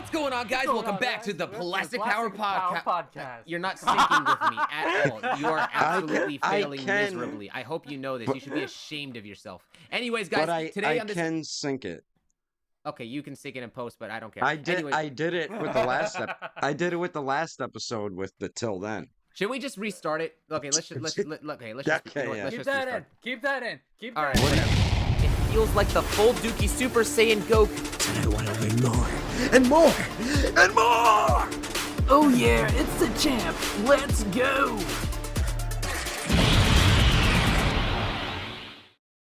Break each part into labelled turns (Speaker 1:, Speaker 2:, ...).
Speaker 1: What's going on, guys? Welcome back to the Plastic Power Podcast. You're not syncing with me at all. You are absolutely failing miserably. I hope you know this. You should be ashamed of yourself. Anyways, guys, today on this...
Speaker 2: I can sync it.
Speaker 1: Okay, you can sync it in post, but I don't care.
Speaker 2: I did it with the last I did it with the last episode with the till then.
Speaker 1: Should we just restart it? Okay, let's just
Speaker 3: Keep that in.
Speaker 1: All right, whatever. It feels like the full Dookie Super Saiyan Goku.
Speaker 4: And I want to win more. And more! And more!
Speaker 3: Oh yeah, it's the champ. Let's go!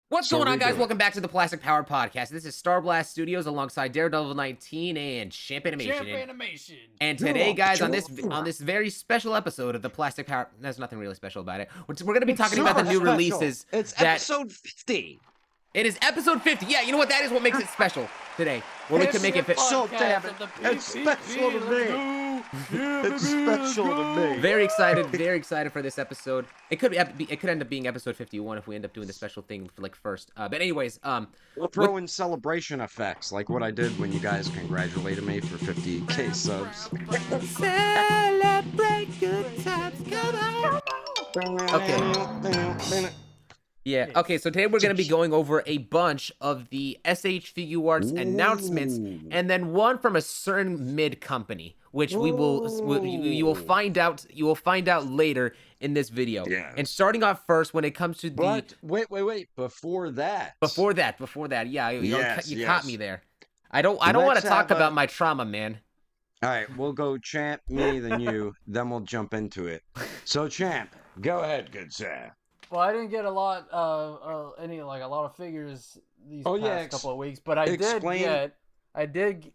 Speaker 1: What's going on, guys? Welcome back to the Plastic Power Podcast. This is Starblast Studios alongside Daredevil 19 and Champ Animation. And today, guys, on this very special episode of the Plastic Power, there's nothing really special about it. We're going to be talking about the new releases.
Speaker 2: It's episode 50.
Speaker 1: It is episode 50. Yeah, you know what? That is what makes it special today. Well, we can make it fit.
Speaker 2: So damn it. It's special to me. It's special to me.
Speaker 1: Very excited for this episode. It could end up being episode 51 if we end up doing the special thing for like first. But anyways,
Speaker 2: we'll throw in celebration effects like what I did when you guys congratulated me for 50K subs.
Speaker 1: Celebrate good times, come on. Okay. Yeah, okay, so today we're going to be going over a bunch of the SH Figuarts announcements, and then one from a certain mid company, which you will find out later in this video. Yeah. And starting off first, when it comes to the...
Speaker 2: But, wait, before that,
Speaker 1: yeah, you caught me there. I don't want to talk about my trauma, man.
Speaker 2: All right, we'll go Champ, me, then you, then we'll jump into it. So Champ, go ahead, good sir.
Speaker 3: Well, I didn't get a lot of figures these past couple of weeks, but I did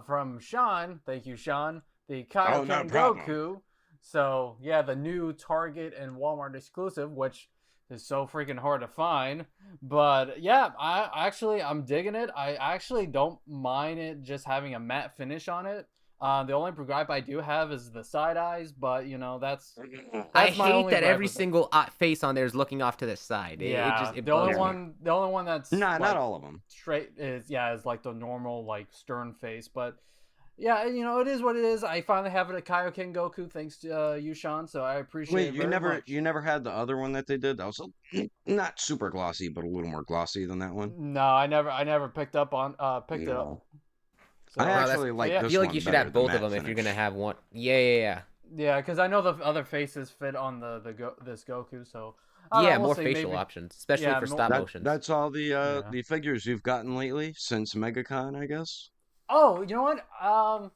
Speaker 3: from Sean. Thank you, Sean. The Kaioken Goku. So yeah, the new Target and Walmart exclusive, which is so freaking hard to find. But yeah, I'm digging it. I actually don't mind it just having a matte finish on it. The only gripe I do have is the side eyes, but you know that's
Speaker 1: I hate that every single face on there is looking off to the side.
Speaker 3: Yeah, the only one that's
Speaker 2: not all of them
Speaker 3: straight is like the normal like stern face, but yeah, you know it is what it is. I finally have it at Kaioken Goku thanks to you, Sean, so I appreciate it.
Speaker 2: Wait, you never had the other one that they did? That was not super glossy, but a little more glossy than that one.
Speaker 3: No, I never picked it up.
Speaker 2: So, I actually like this one.
Speaker 1: I feel like you should have both of them if you're gonna have one. Yeah,
Speaker 3: because I know the other faces fit on this Goku, so
Speaker 1: more facial options, especially for stop motion.
Speaker 2: That's all the figures you've gotten lately since Megacon, I guess.
Speaker 3: Oh, you know what? I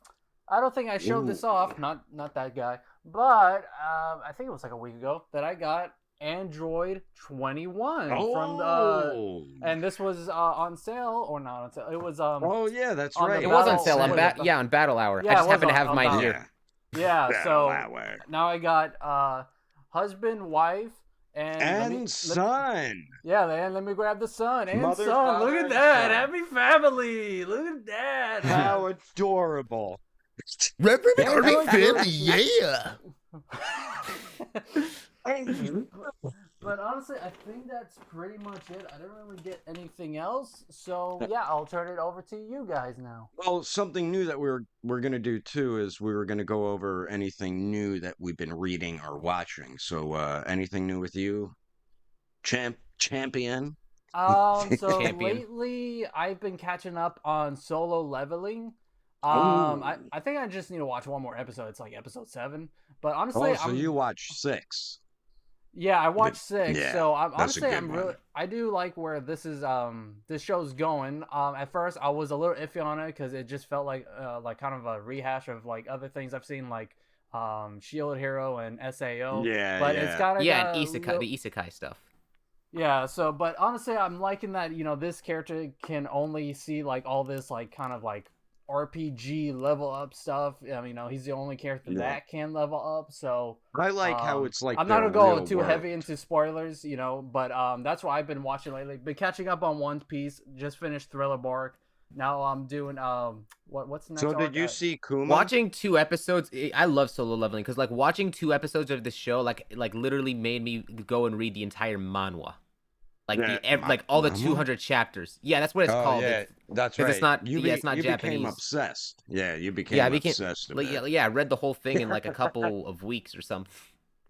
Speaker 3: don't think I showed this off. Not that guy, but I think it was like a week ago that I got Android 21 from the and this was on sale or not on sale. It was
Speaker 2: that's right.
Speaker 1: It was on sale on Battle Hour. I just happen to have mine here.
Speaker 3: Yeah, so now I got husband, wife, and
Speaker 2: son.
Speaker 3: Let me grab the son and son. Look at that. Happy family. Look at that.
Speaker 2: How adorable.
Speaker 4: Representing family, yeah.
Speaker 3: But honestly, I think that's pretty much it. I didn't really get anything else, so yeah, I'll turn it over to you guys now.
Speaker 2: Well, something new that we're gonna do too is we were gonna go over anything new that we've been reading or watching. So, anything new with you, champion?
Speaker 3: Lately I've been catching up on Solo Leveling. I think I just need to watch one more episode. It's like episode 7. But honestly,
Speaker 2: you watch 6.
Speaker 3: Yeah, I watched 6. Yeah, so I do like where this show's going. At first I was a little iffy on it because it just felt like kind of a rehash of like other things I've seen, like Shield Hero and SAO. But it's got
Speaker 1: the isekai stuff.
Speaker 3: Yeah, so but honestly I'm liking that, you know, this character can only see like all this like kind of like RPG level up stuff. I mean, you know, he's the only character that can level up. So
Speaker 2: I like how it's like.
Speaker 3: I'm not gonna go too heavy into spoilers, you know, but that's what I've been watching lately. Been catching up on One Piece. Just finished Thriller Bark. Now I'm doing what's the next?
Speaker 2: So did you see Kuma?
Speaker 1: Watching 2 episodes. I love Solo Leveling because like watching 2 episodes of this show like literally made me go and read the entire manhwa. Like like all the 200 chapters. Yeah, that's what it's called.
Speaker 2: Yeah, that's right.
Speaker 1: It's not. It's not
Speaker 2: you
Speaker 1: Japanese.
Speaker 2: became obsessed. Yeah, you became obsessed.
Speaker 1: Yeah, I read the whole thing in like a couple of weeks or something.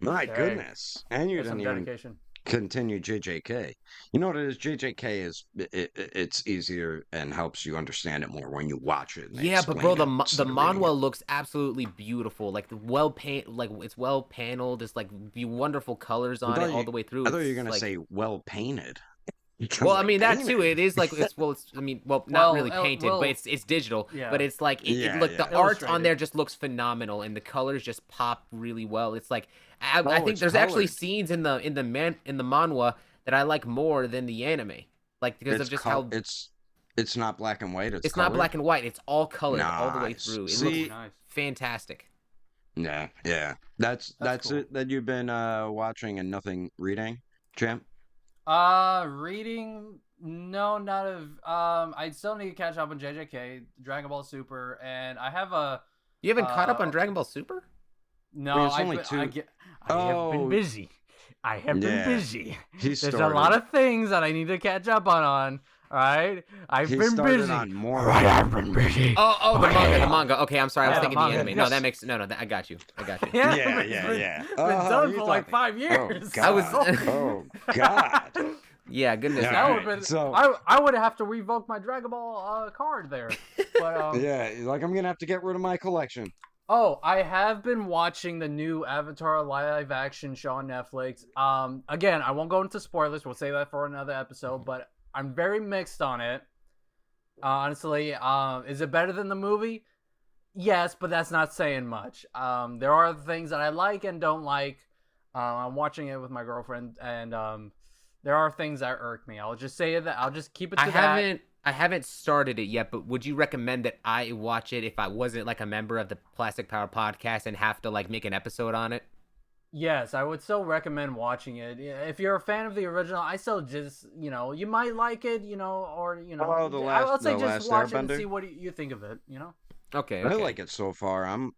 Speaker 2: My goodness, and you didn't even continue JJK. You know what it is? JJK is it's easier and helps you understand it more when you watch it.
Speaker 1: Yeah, but bro, the manhwa looks absolutely beautiful. Like it's well paneled. It's like wonderful colors on it all the way through.
Speaker 2: I thought you were gonna say well painted.
Speaker 1: Well, I mean that too. It is like not really painted, but it's digital. Yeah. But it's like the art on there just looks phenomenal, and the colors just pop really well. It's like I think there's actually scenes in the manhwa that I like more than the anime, like because of just how
Speaker 2: it's not black and white.
Speaker 1: It's not black and white. It's all colored all the way through. It looks fantastic.
Speaker 2: Yeah. That's cool. It that you've been watching and nothing reading, champ.
Speaker 3: Reading, no, not of. I still need to catch up on JJK, Dragon Ball Super, and I have a.
Speaker 1: You haven't caught up on Dragon Ball Super?
Speaker 3: No, I have been busy. I have been busy. There's a lot of things that I need to catch up on. All right, I've been busy.
Speaker 4: I've been busy.
Speaker 1: Oh, the manga. Okay, I'm sorry. I was thinking the anime. No, that makes I got you.
Speaker 3: Yeah. Been done for like 5 years.
Speaker 2: Oh God.
Speaker 1: Yeah, goodness.
Speaker 3: I would have to revoke my Dragon Ball card there. But
Speaker 2: yeah, like I'm gonna have to get rid of my collection.
Speaker 3: Oh, I have been watching the new Avatar live action show on Netflix. Again, I won't go into spoilers. We'll save that for another episode. But I'm very mixed on it. Honestly, is it better than the movie? Yes, but that's not saying much. There are things that I like and don't like. I'm watching it with my girlfriend, and there are things that irk me. I'll just say that. I'll just keep it to that.
Speaker 1: I haven't started it yet, but would you recommend that I watch it if I wasn't like a member of the Plastic Power podcast and have to like make an episode on it?
Speaker 3: Yes, I would still recommend watching it. If you're a fan of the original, I still just, you might like it, or, I'll say just watch it and see what you think of it,
Speaker 1: Okay.
Speaker 2: I like it so far. I'm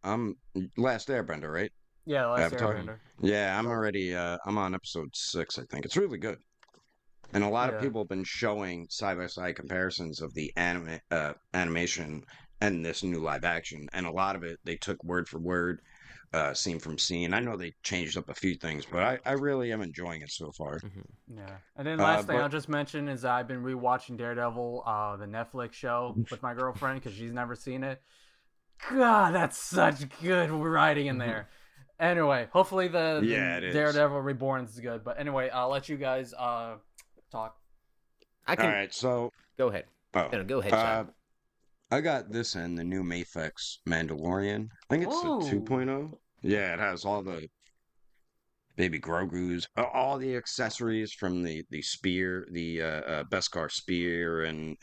Speaker 2: Last Airbender, right?
Speaker 3: Yeah, Last Airbender.
Speaker 2: Yeah, I'm already, I'm on episode 6, I think. It's really good. And a lot of people have been showing side-by-side comparisons of the animation and this new live action. And a lot of it, they took word for word, scene from scene. I know they changed up a few things, but I really am enjoying it so far.
Speaker 3: Mm-hmm. Yeah. And then last thing I'll just mention is I've been rewatching Daredevil, the Netflix show, with my girlfriend because she's never seen it. God, that's such good writing in there. Anyway, hopefully the Daredevil Reborn is good. But anyway, I'll let you guys talk.
Speaker 2: All right, so
Speaker 1: go ahead. Go ahead, Sean.
Speaker 2: I got this in the new Mafex Mandalorian. I think it's the 2.0. Yeah, it has all the baby Grogu's, all the accessories from the spear, the Beskar spear, and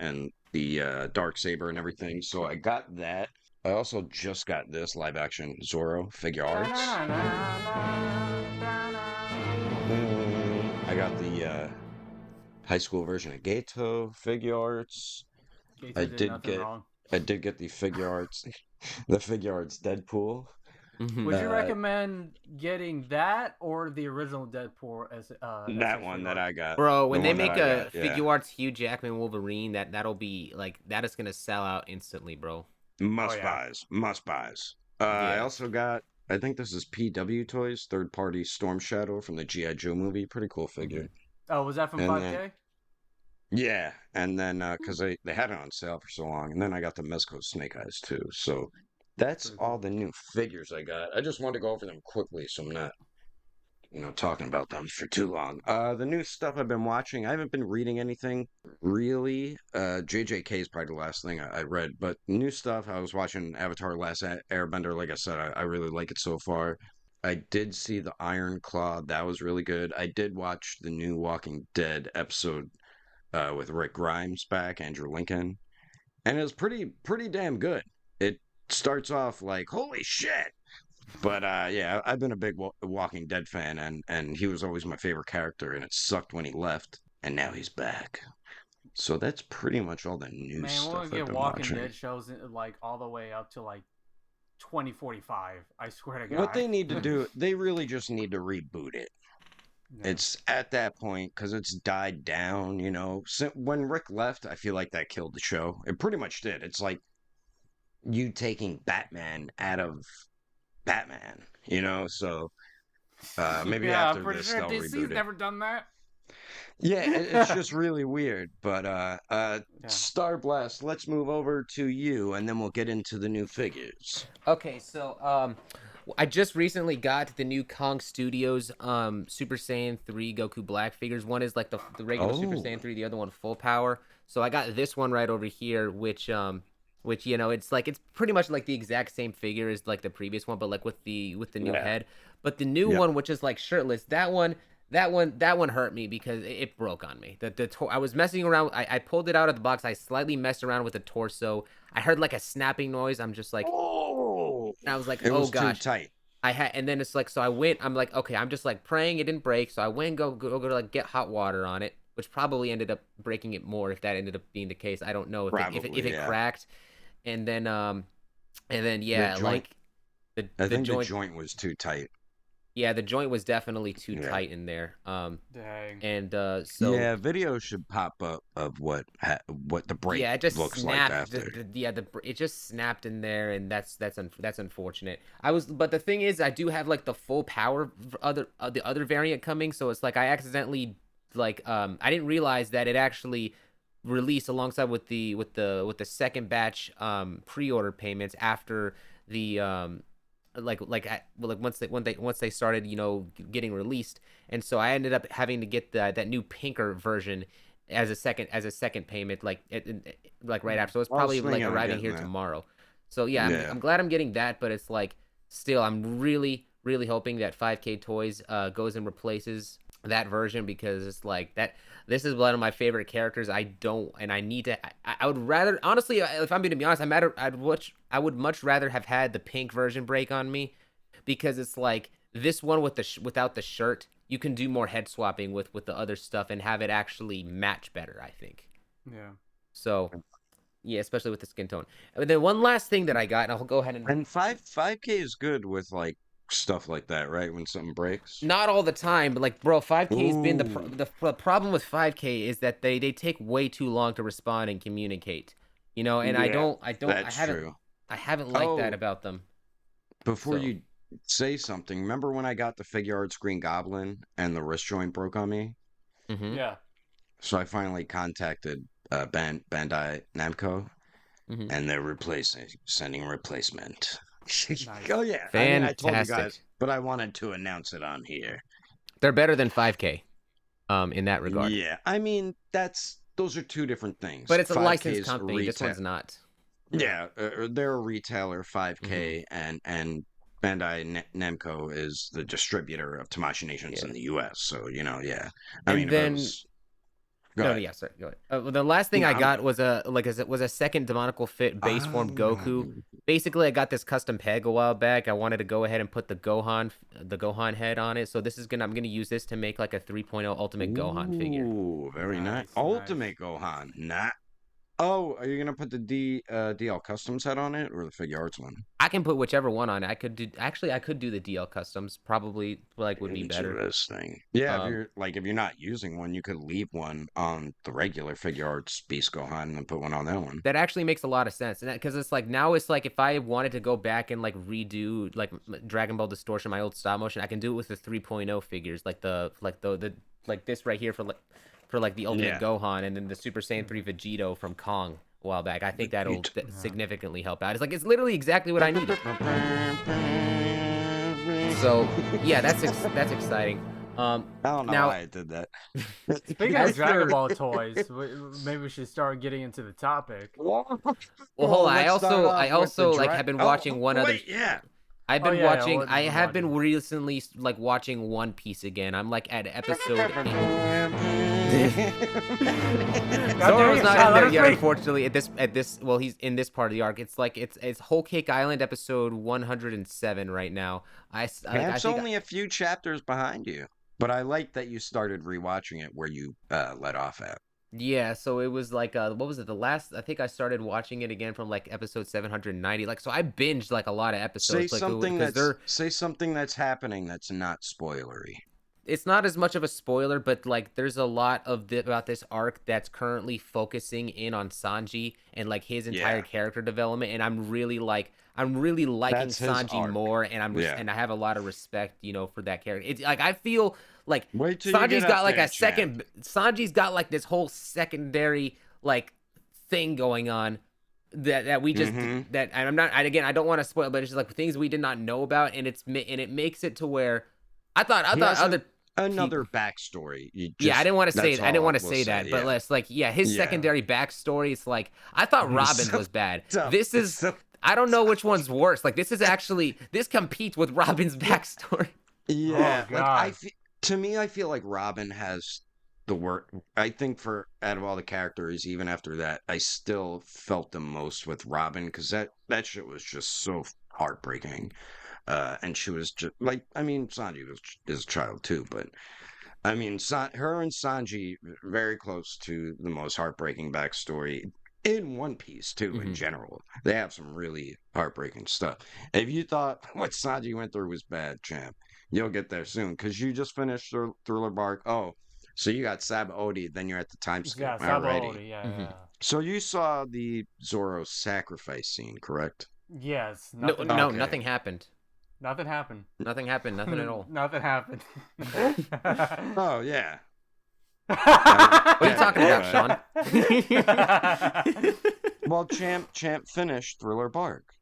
Speaker 2: the Darksaber and everything. So I got that. I also just got this live action Zorro Figuarts. I got the high school version of Gato Figuarts. I did get the Figuarts, Deadpool.
Speaker 3: Would you recommend getting that or the original Deadpool as
Speaker 2: that one that I got?
Speaker 1: Bro, when they make a Figuarts Hugh Jackman Wolverine, that'll be like that is gonna sell out instantly, bro.
Speaker 2: Must buys. I also got, I think this is PW Toys, third party Storm Shadow from the G.I. Joe movie. Pretty cool figure.
Speaker 3: Oh, was that from 5K?
Speaker 2: Yeah, and then because they had it on sale for so long, and then I got the Mezco Snake Eyes too. So that's all the new figures I got. I just wanted to go over them quickly, so I'm not, talking about them for too long. The new stuff I've been watching, I haven't been reading anything really. JJK is probably the last thing I read, but new stuff. I was watching Avatar: Last Airbender. Like I said, I really like it so far. I did see the Iron Claw. That was really good. I did watch the new Walking Dead episode with Rick Grimes back, Andrew Lincoln, and it was pretty damn good. It starts off like, holy shit! But yeah, I've been a big Walking Dead fan, and he was always my favorite character, and it sucked when he left, and now he's back. So that's pretty much all the new stuff I've been watching. Man, we're gonna get Walking
Speaker 3: Dead shows like all the way up to like 2045. I swear to God.
Speaker 2: What they need to do, they really just need to reboot it. It's at that point because it's died down, you know. When Rick left, I feel like that killed the show. It pretty much did. It's like you taking Batman out of Batman, you know. So maybe
Speaker 3: Yeah, I'm
Speaker 2: after
Speaker 3: pretty
Speaker 2: this
Speaker 3: sure
Speaker 2: they'll
Speaker 3: DC's
Speaker 2: reboot it.
Speaker 3: never done that.
Speaker 2: Yeah, it's just really weird. But Starblast, let's move over to you, and then we'll get into the new figures.
Speaker 1: Okay, so I just recently got the new Kong Studios Super Saiyan 3 Goku Black figures. One is like the regular Super Saiyan 3, the other one full power. So I got this one right over here, which you know, it's pretty much like the exact same figure as like the previous one, but like with the new head. But the new one, which is like shirtless, that one hurt me because it broke on me. I was messing around. I pulled it out of the box. I slightly messed around with the torso. I heard like a snapping noise. I'm just like, and I was like,
Speaker 2: it was
Speaker 1: gosh.
Speaker 2: too tight.
Speaker 1: And then it's like, so I went. I'm like, okay, I'm just like praying it didn't break. So I went and go to like get hot water on it, which probably ended up breaking it more if that ended up being the case. I don't know if it cracked. And then yeah, like
Speaker 2: the joint was too tight.
Speaker 1: Yeah, the joint was definitely too tight in there.
Speaker 3: Dang.
Speaker 1: And so
Speaker 2: yeah, video should pop up of what the break
Speaker 1: it just
Speaker 2: looks
Speaker 1: snapped.
Speaker 2: like after.
Speaker 1: It just snapped in there, and that's unfortunate. But the thing is, I do have like the full power the other variant coming, so it's like I accidentally like I didn't realize that it actually released alongside with the second batch pre-order payments after the once they started, you know, getting released. And so I ended up having to get that new pinker version as a second payment, like right after. So it's probably like arriving here tomorrow. So yeah, I'm glad I'm getting that, but it's like still I'm really hoping that 5K Toys goes and replaces that version, because it's like that. This is one of my favorite characters. I would rather, honestly, if I'm going to be honest, I would much rather have had the pink version break on me, because it's like this one without the shirt, you can do more head swapping with the other stuff and have it actually match better, I think.
Speaker 3: Yeah.
Speaker 1: So, yeah, especially with the skin tone. And then one last thing that I got, and I'll go ahead and
Speaker 2: 5K is good with like stuff like that, right? When something breaks.
Speaker 1: Not all the time, but like, bro, 5K has been the problem with 5K is that they take way too long to respond and communicate, you know. And I haven't liked that about them.
Speaker 2: Before you say something, remember when I got the Figuarts Green Goblin and the wrist joint broke on me?
Speaker 1: Mm-hmm.
Speaker 3: Yeah.
Speaker 2: So I finally contacted Bandai Namco, and they're sending a replacement.
Speaker 3: Nice.
Speaker 2: Oh yeah,
Speaker 1: fantastic.
Speaker 2: I told you guys, but I wanted to announce it on here.
Speaker 1: They're better than 5K, in that regard.
Speaker 2: Yeah, I mean those are two different things.
Speaker 1: But it's a licensed company. This one's not.
Speaker 2: Yeah, they're a retailer, 5K, and Bandai Namco is the distributor of Tamashii Nations in the U.S. So you know, I mean, then.
Speaker 1: Go ahead. The last thing I got was a second demonical fit base form Goku. Basically, I got this custom peg a while back. I wanted to go ahead and put the Gohan head on it. So I'm gonna use this to make like a 3.0 Ultimate Gohan figure.
Speaker 2: Ooh, very nice. Ultimate Gohan. Oh, are you gonna put the DL Customs head on it or the Figuarts one?
Speaker 1: I can put whichever one on it. I could do the DL Customs. Probably would be better.
Speaker 2: Interesting. Yeah, if you're not using one, you could leave one on the regular Figuarts Beast Gohan and put one on that one.
Speaker 1: That actually makes a lot of sense, and because it's like now it's like if I wanted to go back and like redo like Dragon Ball Distortion, my old stop motion, I can do it with the 3.0 figures, like this right here for the Ultimate Gohan, and then the Super Saiyan 3 Vegito from Kong a while back. I think that'll significantly help out. It's literally exactly what I needed. So yeah, that's exciting.
Speaker 2: I don't know why I did that.
Speaker 3: Speaking of Dragon Ball toys, maybe we should start getting into the topic.
Speaker 1: Well, hold on. I also have been watching one other.
Speaker 2: Yeah.
Speaker 1: I've been watching. I have been recently watching One Piece again. I'm like at episode 8. Zoro's not in there yet, unfortunately. At this, well, he's in this part of the arc. It's Whole Cake Island episode 107 right now.
Speaker 2: That's only a few chapters behind you, but I like that you started rewatching it where you let off at.
Speaker 1: Yeah, so it was like what was it? I think I started watching it again from like episode 790. So I binged like a lot of episodes.
Speaker 2: Say something that's happening that's not spoilery.
Speaker 1: it's not as much of a spoiler, but like there's a lot of about this arc that's currently focusing in on Sanji and like his entire character development, and I'm really liking Sanji more, and and I have a lot of respect, for that character. It's like I feel like Sanji's got like Sanji's got like this whole secondary like thing going on that we just that, and I'm not, I don't want to spoil, but it's just like things we did not know about, and it makes it to where I thought
Speaker 2: another backstory.
Speaker 1: I didn't want to say that, but let's like his secondary backstory. It's like I thought Robin was bad. I don't know which one's worse. Like this competes with Robin's backstory.
Speaker 2: Yeah, like to me, I feel like Robin has the work. I think out of all the characters, even after that, I still felt the most with Robin, because that shit was just so heartbreaking. And she was just like, I mean, Sanji is a child too, but I mean, her and Sanji very close to the most heartbreaking backstory in One Piece too. In general, they have some really heartbreaking stuff. If you thought what Sanji went through was bad, champ, you'll get there soon, because you just finished Thriller Bark. Oh, so you got Sab Odi, then you're at the time skip.
Speaker 3: Yeah, Sab Odi, yeah.
Speaker 2: So you saw the Zoro sacrifice scene, correct?
Speaker 3: Yes.
Speaker 1: Nothing happened.
Speaker 3: Nothing happened.
Speaker 1: Nothing at all.
Speaker 3: Nothing happened.
Speaker 2: Oh, yeah.
Speaker 1: What are you talking about, Sean?
Speaker 2: Well, Champ finished Thriller Bark.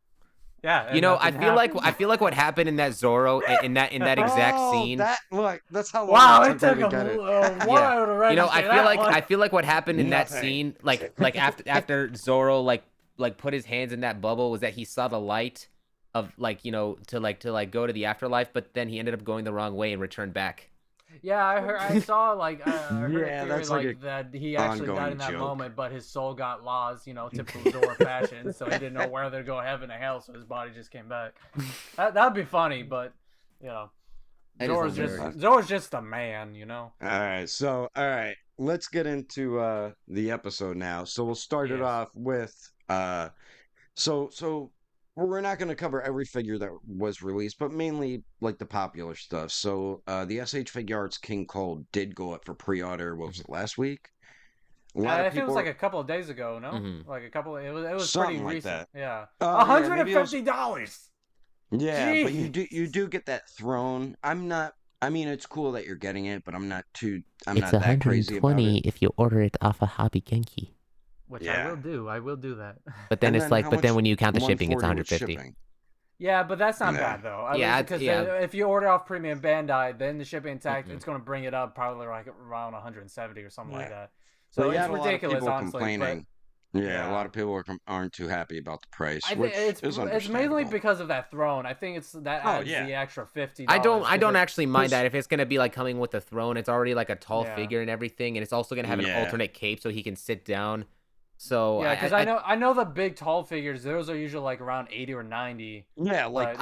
Speaker 3: Yeah.
Speaker 1: I feel like what happened in that Zoro in that exact scene.
Speaker 2: That's how long.
Speaker 3: Wow, it took a while to register.
Speaker 1: I feel like what happened in that scene, like after Zoro like put his hands in that bubble, was that he saw the light of to go to the afterlife, but then he ended up going the wrong way and returned back.
Speaker 3: Yeah, I saw like I heard
Speaker 2: that's
Speaker 3: like that he actually died in that moment, but his soul got lost, typical Zoro fashion, so he didn't know whether to go heaven or hell, so his body just came back. That'd be funny, but Zoro's just a man, All
Speaker 2: right, let's get into the episode now. So we'll start it off with so we're not going to cover every figure that was released, but mainly like the popular stuff. So the SH Figuarts King Cold did go up for pre-order. What was it, last week?
Speaker 3: I think it was like a couple of days ago. No, like a couple. It was
Speaker 2: something
Speaker 3: pretty
Speaker 2: like
Speaker 3: recent.
Speaker 2: That.
Speaker 3: Yeah, $150.
Speaker 2: Yeah,
Speaker 3: Jeez.
Speaker 2: but you do get that throne. I mean, it's cool that you're getting it, but I'm not that crazy about it.
Speaker 1: It's $120 if you order it off of Hobby Genki.
Speaker 3: Which I will do. I will do that.
Speaker 1: But then when you count the shipping, it's $150.
Speaker 3: Yeah, but that's not bad though. Because if you order off Premium Bandai, then the shipping tax, it's going to bring it up probably like around 170 or something like that. So it's ridiculous, honestly. But,
Speaker 2: a lot of people aren't too happy about the price.
Speaker 3: It's mainly because of that throne. I think it's that adds the extra $50.
Speaker 1: I don't actually mind that if it's gonna be like coming with the throne. It's already like a tall figure and everything, and it's also gonna have an alternate cape so he can sit down. So
Speaker 3: yeah, because I know the big tall figures, those are usually like around 80 or 90.
Speaker 2: Yeah, like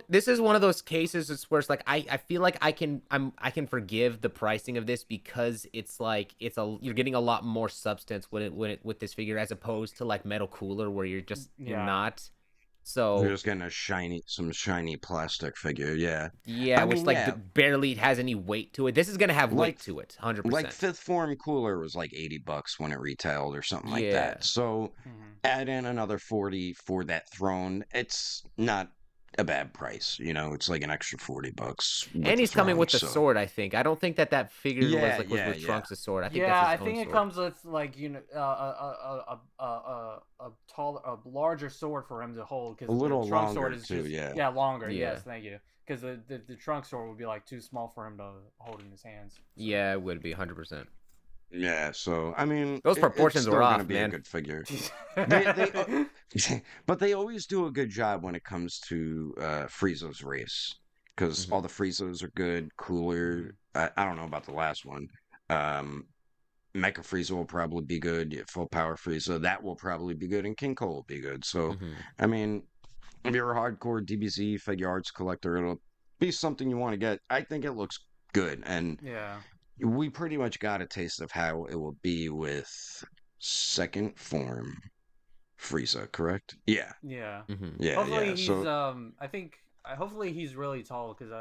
Speaker 1: this is one of those cases where it's like I feel like I can forgive the pricing of this, because it's like you're getting a lot more substance with this figure, as opposed to like Metal Cooler, where you're not. So
Speaker 2: you're just getting some shiny plastic figure,
Speaker 1: which barely has any weight to it. This is gonna have weight to it, 100%.
Speaker 2: Like Fifth Form Cooler was like $80 when it retailed or something like that. So add in another $40 for that throne. It's not a bad price, it's like an extra $40.
Speaker 1: And he's coming with the sword, I think. I don't think that figure was with Trunks' sword. I think that's his own sword.
Speaker 3: It comes with like a larger sword for him to hold, because the Trunks sword is longer.
Speaker 1: Yeah.
Speaker 3: Yes, thank you. Because the Trunks sword would be like too small for him to hold in his hands. So.
Speaker 1: Yeah, it would be 100%.
Speaker 2: Yeah, so I mean,
Speaker 1: those proportions were off,
Speaker 2: man. A good figure. But they always do a good job when it comes to Frieza's race, because all the Friezas are good, cooler. I don't know about the last one. Mecha Frieza will probably be good. Full Power Frieza, that will probably be good, and King Cole will be good. So I mean, if you're a hardcore DBZ Figuarts collector, it'll be something you want to get. I think it looks good, and we pretty much got a taste of how it will be with second form Frieza, correct? Yeah.
Speaker 3: Yeah.
Speaker 2: Yeah.
Speaker 3: Hopefully he's I think hopefully he's really tall, because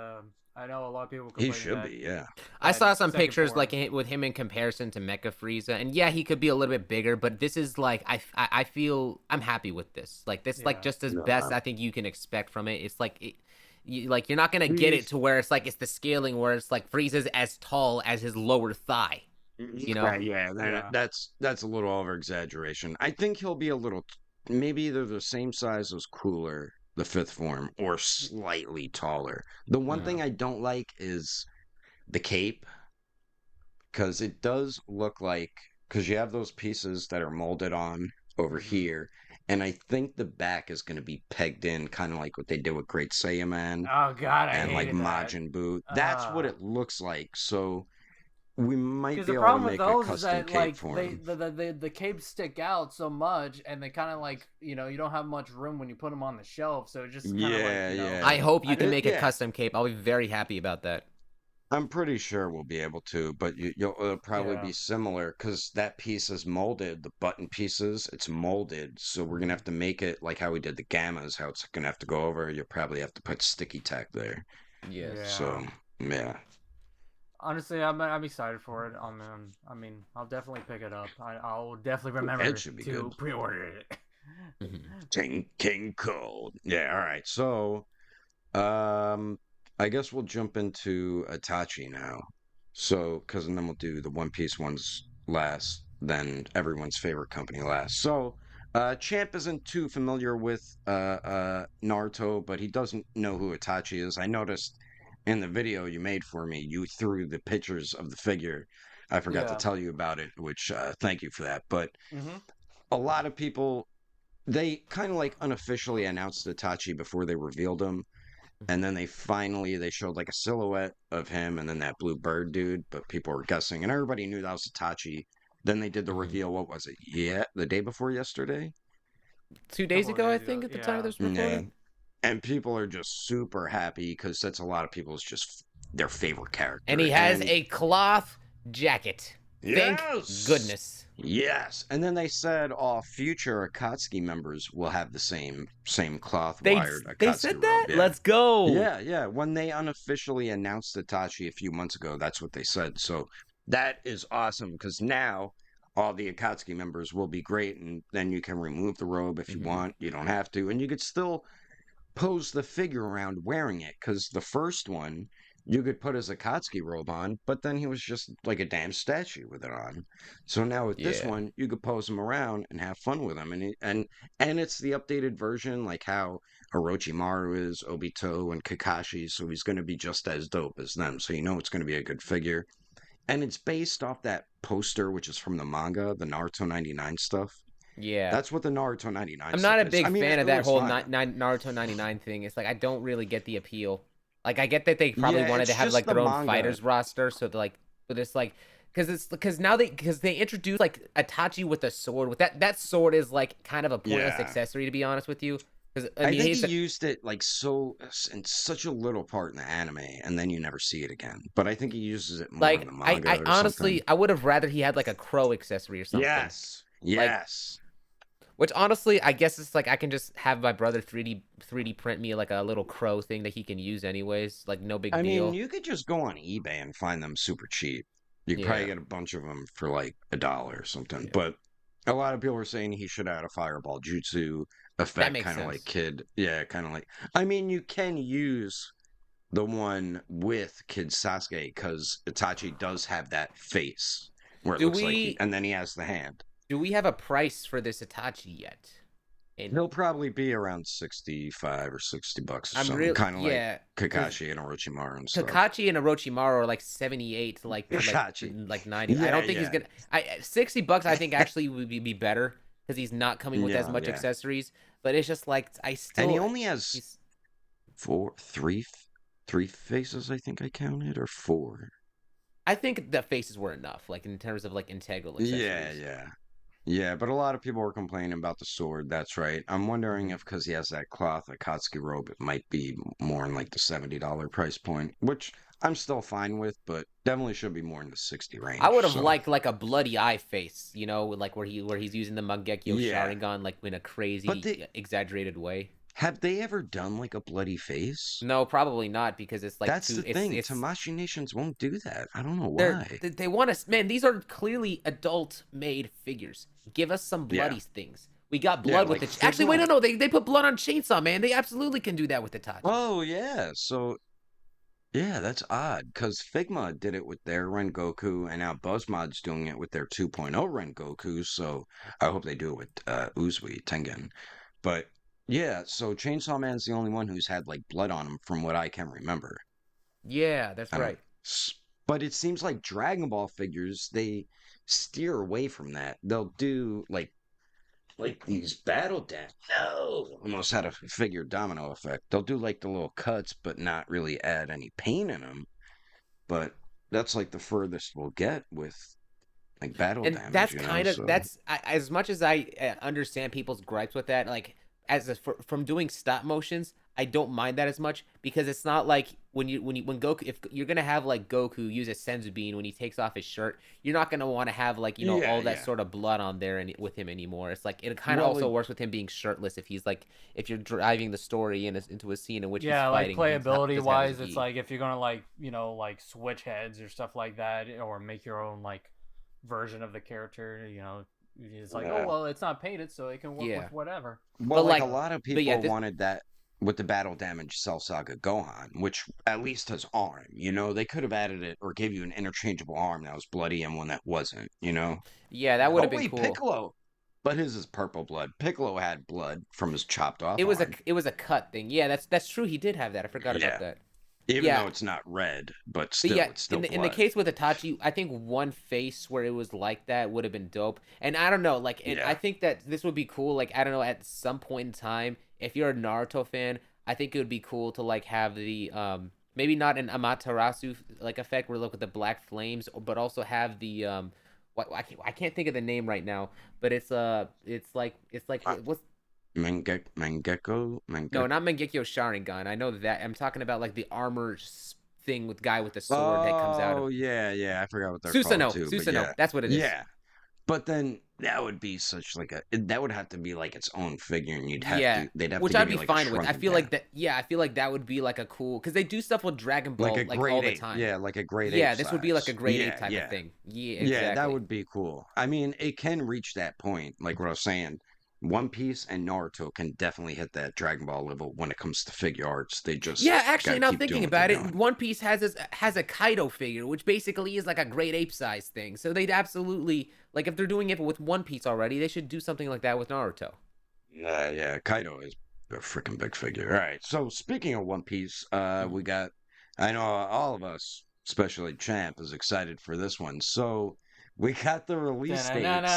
Speaker 3: I know a lot of people
Speaker 2: He
Speaker 3: complaining
Speaker 2: should
Speaker 3: that.
Speaker 2: be, yeah.
Speaker 1: I saw some
Speaker 3: second
Speaker 1: pictures
Speaker 3: form.
Speaker 1: like with him in comparison to Mecha Frieza, and yeah, he could be a little bit bigger, but this is like I feel I'm happy with this. Like this, like just as best I think you can expect from it. It's like you're not gonna get it to where it's like it's the scaling where it's like Frieza's as tall as his lower thigh. You know?
Speaker 2: Yeah. That's a little over exaggeration. I think he'll be a little, maybe they're the same size as Cooler, the fifth form, or slightly taller. The one thing I don't like is the cape, because it does look like, because you have those pieces that are molded on over here, and I think the back is going to be pegged in, kind of like what they did with Great Saiyaman
Speaker 3: Oh God, I
Speaker 2: and like
Speaker 3: hated that.
Speaker 2: Majin Buu. That's what it looks like. So we might
Speaker 3: Because
Speaker 2: be
Speaker 3: the
Speaker 2: able to
Speaker 3: problem with
Speaker 2: make a
Speaker 3: those is
Speaker 2: custom
Speaker 3: that
Speaker 2: cape
Speaker 3: like
Speaker 2: for
Speaker 3: they
Speaker 2: him.
Speaker 3: the capes stick out so much, and they kind of like you don't have much room when you put them on the shelf, so it just kind of
Speaker 2: Yeah.
Speaker 1: I hope you can make a
Speaker 2: Yeah.
Speaker 1: custom cape. I'll be very happy about that.
Speaker 2: I'm pretty sure we'll be able to, but it'll probably be similar because that piece is molded. The button pieces, it's molded, so we're gonna have to make it like how we did the gammas. How it's gonna have to go over. You'll probably have to put sticky tack there.
Speaker 1: Yes.
Speaker 3: Yeah.
Speaker 2: So yeah.
Speaker 3: Honestly, I'm excited for it. I mean, I'll definitely pick it up. I'll definitely remember
Speaker 2: should be
Speaker 3: to
Speaker 2: good.
Speaker 3: pre-order it.
Speaker 2: King Cold. Yeah. All right. So, I guess we'll jump into Itachi now. So, and then we'll do the One Piece ones last, then everyone's favorite company last. So, Champ isn't too familiar with Naruto, but he doesn't know who Itachi is. I noticed in the video you made for me, you threw the pictures of the figure. I forgot to tell you about it, which thank you for that. But a lot of people, they kind of like unofficially announced Itachi before they revealed him. And then they showed like a silhouette of him and then that blue bird dude, but people were guessing and everybody knew that was Itachi. Then they did the reveal. What was it? Yeah, the day before yesterday?
Speaker 1: 2 days ago, I think, at the time of this recording.
Speaker 2: Yeah. And people are just super happy because that's a lot of people's just their favorite character.
Speaker 1: And he has a cloth jacket. Thank goodness.
Speaker 2: Yes. And then they said all future Akatsuki members will have the same cloth wired Akatsuki
Speaker 1: They said that?
Speaker 2: robe. Yeah.
Speaker 1: Let's go.
Speaker 2: Yeah. When they unofficially announced Itachi a few months ago, that's what they said. So that is awesome because now all the Akatsuki members will be great, and then you can remove the robe if you want. You don't have to, and you could still pose the figure around wearing it because the first one you could put his Akatsuki robe on, but then he was just like a damn statue with it on. So now with this one, you could pose him around and have fun with him, and it's the updated version, like how Orochimaru is, Obito, and Kakashi. So he's going to be just as dope as them. So it's going to be a good figure, and it's based off that poster, which is from the manga, the Naruto 99 stuff.
Speaker 1: Yeah.
Speaker 2: That's what the Naruto 99
Speaker 1: I'm not a
Speaker 2: is.
Speaker 1: big fan of that whole
Speaker 2: Naruto
Speaker 1: 99 thing. It's like, I don't really get the appeal. Like, I get that they probably wanted to have, like, their own fighters roster, so, like, but it's like, because they introduced, like, Itachi with a sword. With that sword is, like, kind of a pointless accessory, to be honest with you. Because I mean,
Speaker 2: think he used it, like, in such a little part in the anime, and then you never see it again. But I think he uses it more in the manga
Speaker 1: I honestly, I would have rather he had, like, a crow accessory or something.
Speaker 2: Yes.
Speaker 1: Which honestly, I guess it's like I can just have my brother 3D print me like a little crow thing that he can use anyways. Like, no big deal.
Speaker 2: I mean, you could just go on eBay and find them super cheap. You could probably get a bunch of them for like $1 or something. But a lot of people are saying he should add a fireball jutsu effect, kind of like Kid. Yeah, kind of like. I mean, you can use the one with Kid Sasuke because Itachi does have that face where it looks like, and then he has the hand.
Speaker 1: Do we have a price for this Itachi yet?
Speaker 2: He'll probably be around $65 or $60 or something, kind of like Kakashi and Orochimaru and stuff.
Speaker 1: Kakashi and Orochimaru are like 78 to like 90. I don't think he's gonna. $60 I think actually would be better because he's not coming with as much accessories. But it's just like
Speaker 2: and he only has three faces. I think I counted, or 4.
Speaker 1: I think the faces were enough, like in terms of like integral accessories.
Speaker 2: Yeah, but a lot of people were complaining about the sword. That's right. I'm wondering if because he has that cloth Akatsuki robe, it might be more in like the $70 price point, which I'm still fine with, but definitely should be more in the 60 range.
Speaker 1: I would have liked like a bloody eye face, like where he's using the Mangekyo Sharingan like in a crazy exaggerated way.
Speaker 2: Have they ever done like a bloody face?
Speaker 1: No, probably not, because it's like
Speaker 2: That's the thing.
Speaker 1: it's
Speaker 2: Tamashii Nations won't do that. I don't know
Speaker 1: they're
Speaker 2: why.
Speaker 1: they want us, man. These are clearly adult made figures. Give us some bloody things. We got blood with
Speaker 2: like
Speaker 1: the actually wait no they put blood on Chainsaw Man. They absolutely can do that with Itachi.
Speaker 2: Oh yeah, so yeah, that's odd because Figma did it with their Rengoku, and now Buzzmod's doing it with their 2.0 Rengoku. So I hope they do it with Uzui Tengen. But yeah, so Chainsaw Man's the only one who's had like blood on him, from what I can remember.
Speaker 1: Yeah, that's right.
Speaker 2: But it seems like Dragon Ball figures, they steer away from that. They'll do like these battle dance. No, almost had a figure domino effect. They'll do like the little cuts, but not really add any pain in them. But that's like the furthest we'll get with like battle
Speaker 1: and
Speaker 2: damage.
Speaker 1: That's
Speaker 2: kind of
Speaker 1: that's as much as I understand people's gripes with that. Like from doing stop motions, I don't mind that as much, because it's not like when Goku, if you're gonna have like Goku use a senzu bean when he takes off his shirt, you're not gonna want to have like all that sort of blood on there and with him anymore. It's like it kind of also works with him being shirtless if he's like, if you're driving the story into a scene in which he's fighting.
Speaker 3: Like playability wise, it's like if you're gonna like like switch heads or stuff like that, or make your own like version of the character, it's like, oh well, it's not painted, so it can work with whatever.
Speaker 2: Well, but like a lot of people wanted that with the battle damage Cell Saga Gohan, which at least has arm. They could have added it or gave you an interchangeable arm that was bloody and one that wasn't.
Speaker 1: Yeah, that would have been cool.
Speaker 2: Piccolo, but his is purple blood. Piccolo had blood from his chopped off.
Speaker 1: It was a cut thing. Yeah, that's true. He did have that. I forgot about that.
Speaker 2: Even though it's not red, but still, it's still
Speaker 1: in the case with Itachi, I think one face where it was like that would have been dope. And I don't know, I think that this would be cool. Like, I don't know, at some point in time, if you're a Naruto fan, I think it would be cool to like have the maybe not an Amaterasu like effect where look with the black flames, but also have the I can't think of the name right now, but it's like what's
Speaker 2: Mangekyo?
Speaker 1: No, not Mangekyo Sharingan. I know that. I'm talking about like the armor thing with guy with the sword that comes out of.
Speaker 2: Oh, yeah. I forgot what they're called too.
Speaker 1: Susanoo. That's what it is.
Speaker 2: Yeah. But then that would be such like that would have to be like its own figure, and they'd have
Speaker 1: which
Speaker 2: to
Speaker 1: I'd be fine with. I feel like that. Yeah, I feel like that would be like a cool, because they do stuff with Dragon Ball like all the time.
Speaker 2: Yeah, like a grade 8.
Speaker 1: Yeah, this would be like a grade 8 type of thing. Yeah, exactly.
Speaker 2: Yeah, that would be cool. I mean, it can reach that point, like what I was saying. One Piece and Naruto can definitely hit that Dragon Ball level when it comes to figure arts. They just
Speaker 1: actually, now thinking about it, One Piece has a Kaido figure, which basically is like a grade 8 size thing. So they'd absolutely, like, if they're doing it with One Piece already, they should do something like that with Naruto.
Speaker 2: Yeah, Kaido is a freaking big figure. All right, so speaking of One Piece, we got, I know all of us, especially Champ, is excited for this one. So we got the release dates.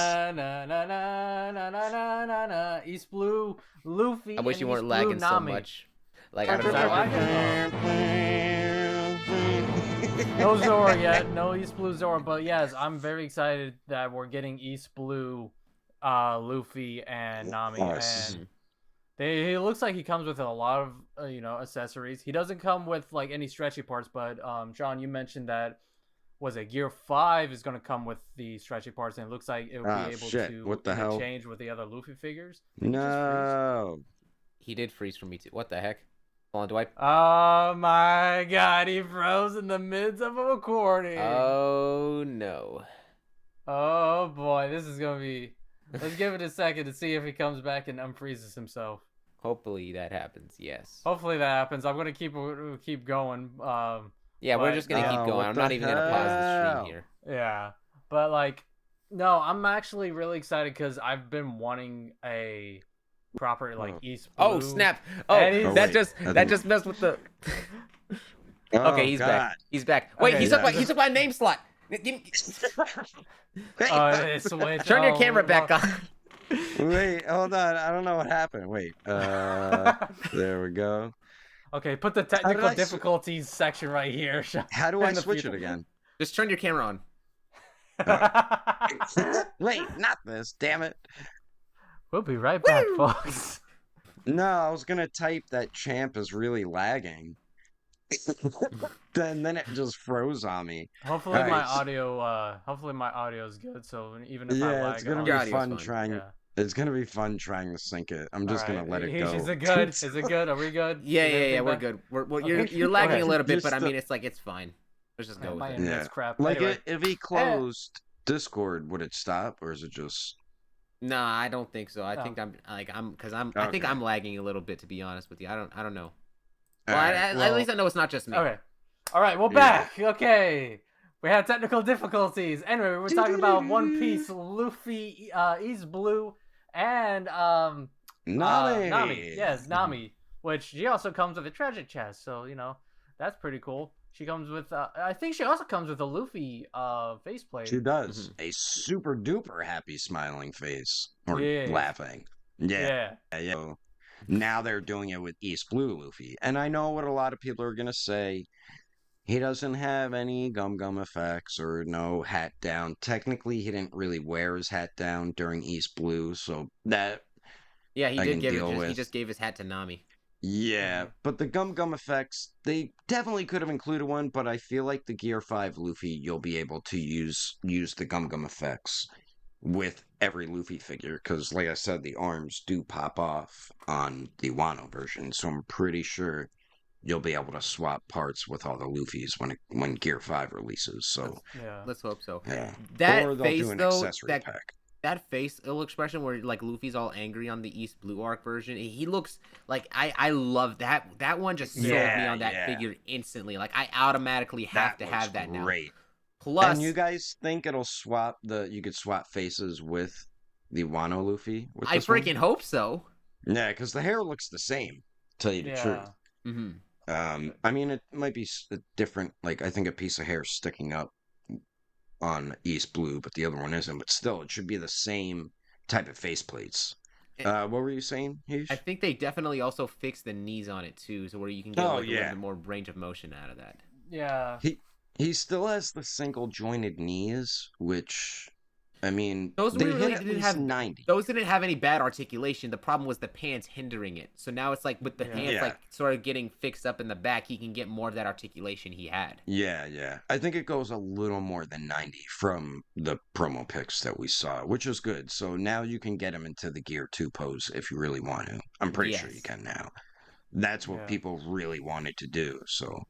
Speaker 3: East Blue, Luffy.
Speaker 1: I wish you weren't
Speaker 3: East
Speaker 1: lagging
Speaker 3: Blue,
Speaker 1: so
Speaker 3: NAMI.
Speaker 1: much. Like, I don't know.
Speaker 3: No Zora yet, no East Blue Zora, but yes, I'm very excited that we're getting East Blue, Luffy and Nami, and he looks like he comes with a lot of accessories. He doesn't come with like any stretchy parts, but John, you mentioned that Gear 5 is going to come with the stretchy parts, and it looks like it will be able to change with the other Luffy figures.
Speaker 2: No,
Speaker 1: he did freeze for me too. What the heck? Hold on, do I?
Speaker 3: Oh my god, he froze in the midst of a recording.
Speaker 1: Oh no.
Speaker 3: Oh boy, this is going to be... Let's give it a second to see if he comes back and unfreezes himself.
Speaker 1: Hopefully that happens, yes.
Speaker 3: Hopefully that happens. I'm going to keep going.
Speaker 1: Yeah, we're just going to keep going. I'm not even going to pause the stream here.
Speaker 3: Yeah. But, like, no, I'm actually really excited because I've been wanting a proper, like, East Blue.
Speaker 1: Oh, snap. That just messed with the... Okay, he's back. He's back. Wait, okay, he took my name slot. Turn your camera back on.
Speaker 2: Wait, hold on. I don't know what happened. Wait. There we go.
Speaker 3: Okay, put the technical difficulties section right here.
Speaker 2: How do I switch it again?
Speaker 1: Just turn your camera on.
Speaker 2: Wait, not this. Damn it.
Speaker 3: We'll be right back, folks.
Speaker 2: No, I was gonna type that Champ is really lagging. then it just froze on me.
Speaker 3: Hopefully my audio is good, so even if I lag,
Speaker 2: it's gonna be fun trying It's gonna be fun trying to sync it. I'm just gonna let it go.
Speaker 3: Is it good? Is it good? Are we good?
Speaker 1: Yeah. We're good. You're lagging a little bit, but I mean, it's fine. Let's just go with
Speaker 3: my
Speaker 1: it.
Speaker 3: internet's crap.
Speaker 2: Like
Speaker 3: Anyway.
Speaker 2: if he closed Discord, would it stop, or is it just?
Speaker 1: No, I don't think so. I think I think I'm lagging a little bit, to be honest with you. I don't know. Well, at least I know it's not just me.
Speaker 3: Okay. All right, we're back. Okay. We had technical difficulties. Anyway, we were talking about One Piece, Luffy, East Blue, and Nami. Yes, Nami. Which she also comes with a treasure chest, so you know that's pretty cool. She comes with, I think she also comes with a Luffy faceplate.
Speaker 2: She does. A super duper happy smiling face. Or laughing. Yeah. So now they're doing it with East Blue Luffy. And I know what a lot of people are going to say. He doesn't have any gum effects or no hat down. Technically, he didn't really wear his hat down during East Blue, so that
Speaker 1: he did give it. He just gave his hat to Nami.
Speaker 2: Yeah, but the gum effects, they definitely could have included one, but I feel like the Gear 5 Luffy, you'll be able to use the gum effects with every Luffy figure, because like I said, the arms do pop off on the Wano version, so I'm pretty sure you'll be able to swap parts with all the Luffys when Gear 5 releases, so...
Speaker 1: Let's hope so.
Speaker 2: Yeah.
Speaker 1: That face, though, that face expression where like Luffy's all angry on the East Blue arc version, he looks like I love that one. Just sold me on that figure instantly. Like I automatically have to have that now. Plus,
Speaker 2: and you guys think it'll swap you could swap faces with the Wano Luffy?
Speaker 1: I freaking hope so.
Speaker 2: Yeah, because the hair looks the same. To tell you the truth.
Speaker 1: Mm-hmm.
Speaker 2: I mean, it might be a different. Like I think a piece of hair sticking up on East Blue, but the other one isn't. But still, it should be the same type of faceplates. What were you saying, Heish?
Speaker 1: I think they definitely also fixed the knees on it too, so where you can get a little bit more range of motion out of that.
Speaker 3: Yeah.
Speaker 2: He still has the single jointed knees, which I mean,
Speaker 1: those
Speaker 2: they
Speaker 1: really
Speaker 2: hit at
Speaker 1: didn't
Speaker 2: least
Speaker 1: have
Speaker 2: 90.
Speaker 1: Those didn't have any bad articulation. The problem was the pants hindering it. So now it's like with the hands like sort of getting fixed up in the back, he can get more of that articulation he had.
Speaker 2: Yeah. I think it goes a little more than 90 from the promo pics that we saw, which is good. So now you can get him into the Gear 2 pose if you really want to. I'm pretty sure you can now. That's what people really wanted to do. So,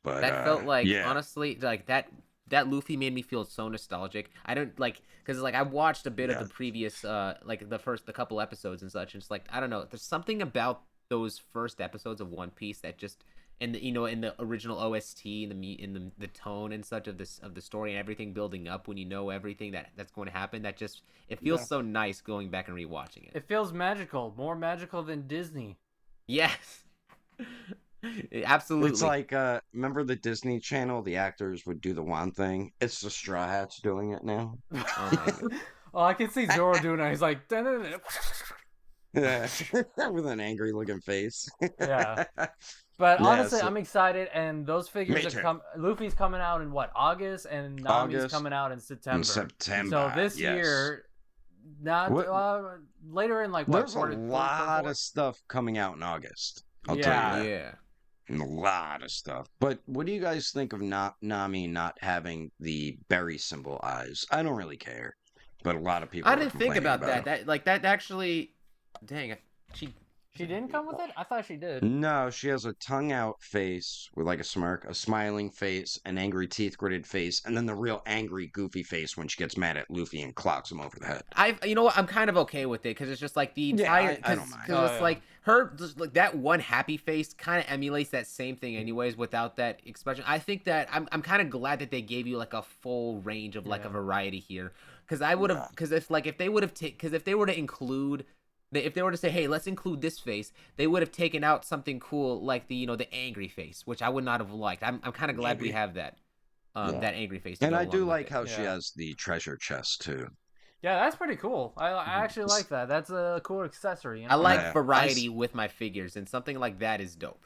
Speaker 2: but
Speaker 1: that felt like honestly like that Luffy made me feel so nostalgic. I don't like because like I watched a bit of the previous like the couple episodes and such, and it's like I don't know. There's something about those first episodes of One Piece that just in the original OST in the tone and such of the story and everything building up when you know everything that's going to happen. That just it feels so nice going back and rewatching it.
Speaker 3: It feels magical, more magical than Disney.
Speaker 1: Yes. Absolutely.
Speaker 2: It's like, remember the Disney Channel? The actors would do the one thing. It's the Straw Hats doing it now.
Speaker 3: Oh, I can see Zoro doing it. He's like,
Speaker 2: with an angry looking face.
Speaker 3: Yeah. But honestly, I'm excited, and those figures Luffy's coming out in what, August, and Nami's coming out in September. So this year, not later in like what?
Speaker 2: There's a lot of stuff coming out in August. I'll tell you that.
Speaker 1: Yeah.
Speaker 2: A lot of stuff. But what do you guys think of Nami not having the berry symbol eyes? I don't really care, but a lot of people.
Speaker 1: I didn't think about that. That actually, dang it.
Speaker 3: She didn't come with it? I thought she did.
Speaker 2: No, she has a tongue out face with like a smirk, a smiling face, an angry teeth gritted face, and then the real angry goofy face when she gets mad at Luffy and clocks him over the head.
Speaker 1: You know what? I'm kind of okay with it because it's just like the entire.
Speaker 2: I don't mind.
Speaker 1: Because it's like her, just like that one happy face kind of emulates that same thing, anyways, without that expression. I think that I'm kind of glad that they gave you like a full range of like a variety here, because I would have because if they would have because if they were to include. If they were to say, "Hey, let's include this face," they would have taken out something cool like the the angry face, which I would not have liked. I'm kind of glad we have that that angry face.
Speaker 2: And I do like how she has the treasure chest too.
Speaker 3: Yeah, that's pretty cool. I actually like that. That's a cool accessory.
Speaker 1: I like variety with my figures, and something like that is dope.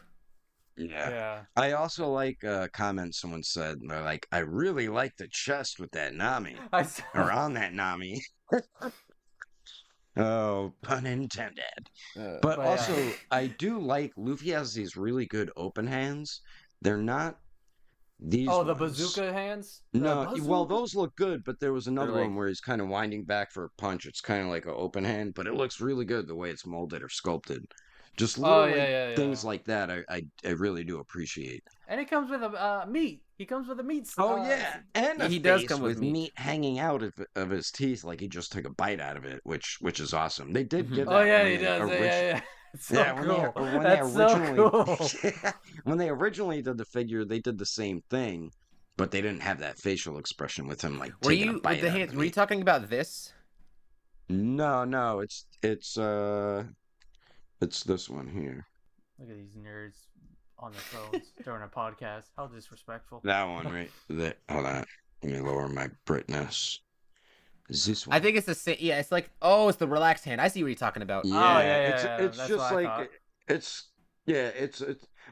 Speaker 2: Yeah. I also like a comment someone said. They're like, "I really like the chest with that Nami or on that Nami." Oh, pun intended. But also, I do like Luffy has these really good open hands. They're not These
Speaker 3: the
Speaker 2: ones.
Speaker 3: bazooka hands?
Speaker 2: No,
Speaker 3: bazooka?
Speaker 2: well, those look good, but there was another
Speaker 1: They're like-
Speaker 2: one where he's kind of winding back for a punch. It's kind of like an open hand, but it looks really good the way it's molded or sculpted. Just little things like that I really do appreciate.
Speaker 3: And it comes with a meat. He comes with a meat.
Speaker 2: And a
Speaker 1: he
Speaker 2: face
Speaker 1: does come with
Speaker 2: meat hanging out of his teeth, like he just took a bite out of it, which is awesome. They did
Speaker 1: Mhm.
Speaker 2: give that.
Speaker 3: Oh yeah,
Speaker 2: when
Speaker 3: he
Speaker 2: they
Speaker 3: does. Yeah. It's so cool.
Speaker 2: When
Speaker 3: That's
Speaker 2: they originally,
Speaker 3: so cool.
Speaker 2: when they originally did the figure, they did the same thing, but they didn't have that facial expression with him, like
Speaker 1: Were
Speaker 2: taking
Speaker 1: you
Speaker 2: a bite
Speaker 1: with the
Speaker 2: out of
Speaker 1: hands?
Speaker 2: the
Speaker 1: Were you
Speaker 2: meat.
Speaker 1: talking about this?
Speaker 2: No, it's this one here.
Speaker 3: Look at these nerds on their phones during a podcast. How disrespectful.
Speaker 2: That one, right? Hold on. Let me lower my brightness. Is this one?
Speaker 1: I think it's the same. Yeah, it's like, oh, it's the relaxed hand. I see what you're talking about.
Speaker 2: Yeah, it's
Speaker 3: That's
Speaker 2: just
Speaker 3: what I
Speaker 2: like
Speaker 3: thought.
Speaker 2: it's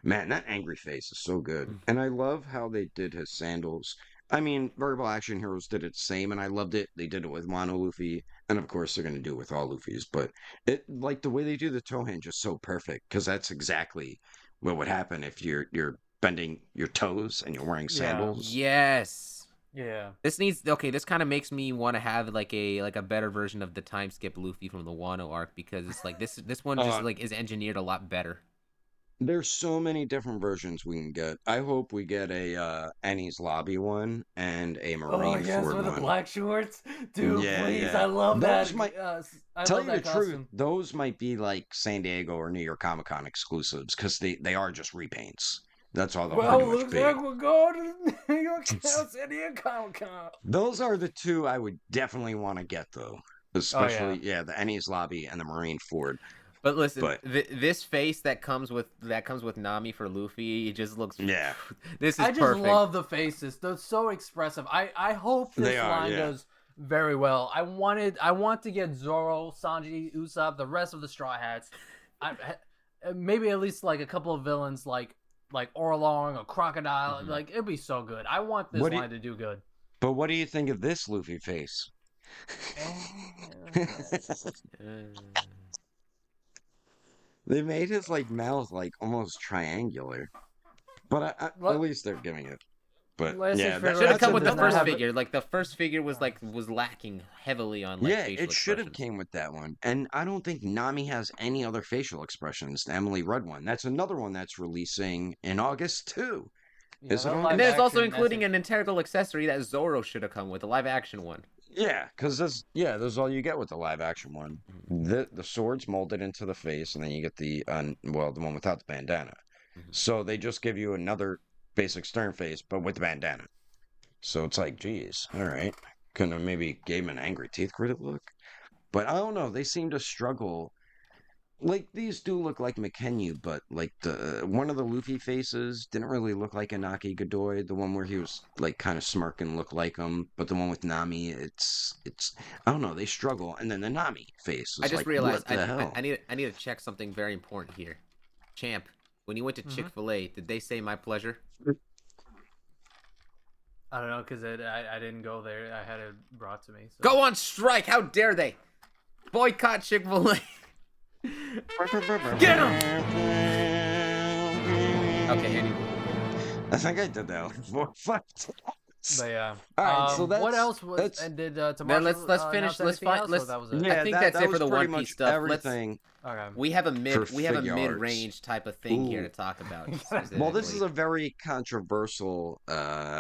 Speaker 2: man, that angry face is so good. And I love how they did his sandals. I mean, Verbal Action Heroes did it same, and I loved it. They did it with Mono Luffy, and of course they're gonna do it with all Luffys. But it like the way they do the toe hand just so perfect, because that's exactly what would happen if you're bending your toes and you're wearing sandals.
Speaker 1: Yes.
Speaker 3: Yeah.
Speaker 1: This kind of makes me want to have like a better version of the time skip Luffy from the Wano arc, because it's like this one just like is engineered a lot better.
Speaker 2: There's so many different versions we can get. I hope we get a Annie's Lobby one and a Marine Ford
Speaker 3: with
Speaker 2: one.
Speaker 3: the black shorts, dude.
Speaker 2: Yeah,
Speaker 3: please,
Speaker 2: yeah.
Speaker 3: I love
Speaker 2: Those
Speaker 3: that.
Speaker 2: might-
Speaker 3: I
Speaker 2: Tell
Speaker 3: love
Speaker 2: you the
Speaker 3: that
Speaker 2: truth,
Speaker 3: costume.
Speaker 2: those might be like San Diego or New York Comic Con exclusives, because they are just repaints. That's all they'll
Speaker 3: Well,
Speaker 2: pretty much
Speaker 3: looks
Speaker 2: be.
Speaker 3: like we're going to New York City Comic Con.
Speaker 2: Those are the two I would definitely want to get, though. Especially, the Annie's Lobby and the Marine Ford.
Speaker 1: But listen, this face that comes with Nami for Luffy, it just looks.
Speaker 2: Yeah.
Speaker 1: This is
Speaker 3: I just
Speaker 1: perfect.
Speaker 3: love the faces. They're so expressive. I hope this line does very well. I want to get Zoro, Sanji, Usopp, the rest of the Straw Hats. Maybe at least like a couple of villains like Orlong or Crocodile.
Speaker 1: Mm-hmm.
Speaker 3: Like it'd be so good. I want this line to do good.
Speaker 2: But what do you think of this Luffy face? They made his like mouth like almost triangular, but at least they're giving it. But yeah,
Speaker 1: that should have come with the first figure. Like the first figure was lacking heavily on like facial
Speaker 2: it should have
Speaker 1: expressions.
Speaker 2: came with that one. And I don't think Nami has any other facial expressions. The Emily Rudd one. That's another one that's releasing in August too. Is it?
Speaker 1: And there's also including an integral accessory that Zoro should have come with, a live action one.
Speaker 2: Yeah, because this is all you get with the live action one. The sword's molded into the face, and then you get the one without the bandana. So they just give you another basic stern face, but with the bandana. So it's like, geez, all right. Couldn't have maybe gave him an angry teeth gritted look. But I don't know. They seem to struggle. Like, these do look like McKenyu, but like one of the Luffy faces didn't really look like Inaki Godoy. The one where he was like kind of smirking looked like him, but the one with Nami, it's I don't know. They struggle, and then the Nami face.
Speaker 1: I just realized
Speaker 2: what the hell?
Speaker 1: I need to check something very important here. Champ, when you went to Chick-fil-A, did they say "my pleasure"?
Speaker 3: I don't know because I didn't go there. I had it brought to me. So.
Speaker 1: Go on strike! How dare they? Boycott Chick-fil-A. Get him! Okay, anyway.
Speaker 2: I think I did that before. Fuck.
Speaker 3: But yeah.
Speaker 2: All right, so
Speaker 3: what else was and did tomorrow?
Speaker 1: Let's finish. Let's find. Let's.
Speaker 3: That was it?
Speaker 1: I think that's it for the One Piece stuff.
Speaker 2: Everything.
Speaker 3: Okay.
Speaker 1: We have a
Speaker 2: Figuarts.
Speaker 1: mid-range type of thing here to talk about.
Speaker 2: Well, this is a very controversial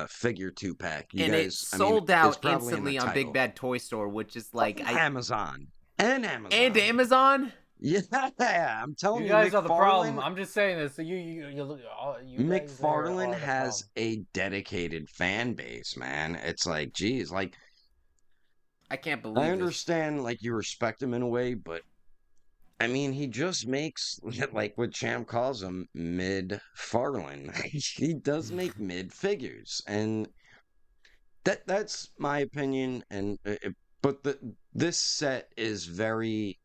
Speaker 2: figure 2-pack.
Speaker 1: And it sold out instantly on Big Bad Toy Store, which is like
Speaker 2: Amazon.
Speaker 1: And Amazon.
Speaker 2: Yeah, I'm telling
Speaker 3: you
Speaker 2: you,
Speaker 3: guys are the problem.
Speaker 2: McFarlane-
Speaker 3: I'm just saying this. So you
Speaker 2: McFarlane has a dedicated fan base, man. It's like, geez, like
Speaker 1: I can't believe
Speaker 2: I
Speaker 1: this.
Speaker 2: understand, like you respect him in a way, but I mean, he just makes like what Champ calls him mid-Farlane. He does make mid figures, and that's my opinion. And but this set is very.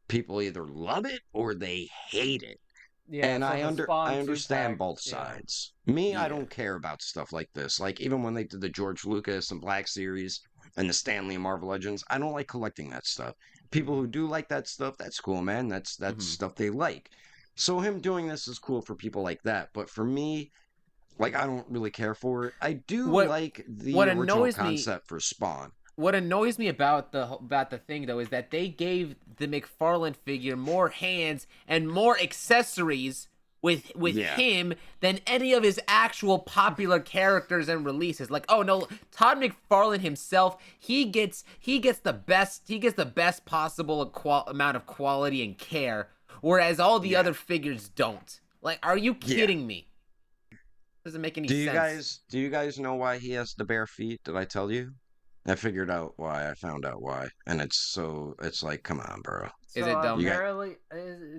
Speaker 2: People either love it or they hate it.
Speaker 3: Yeah,
Speaker 2: and I understand
Speaker 3: 2-pack,
Speaker 2: both sides. Me, I don't care about stuff like this. Like, even when they did the George Lucas and Black series and the Stan Lee and Marvel Legends, I don't like collecting that stuff. People who do like that stuff, that's cool, man. That's stuff they like. So him doing this is cool for people like that. But for me, Like, I don't really care for it. I do like the original concept for Spawn.
Speaker 1: What annoys me about the thing though is that they gave the McFarlane figure more hands and more accessories with him than any of his actual popular characters and releases. Like, oh no, Todd McFarlane himself, he gets the best possible amount of quality and care, whereas all the other figures don't. Like, are you kidding me? Doesn't make any sense.
Speaker 2: Do you guys know why he has the bare feet? Did I tell you? I figured out why. I found out why, and it's like, come on, bro.
Speaker 3: So is it dumb?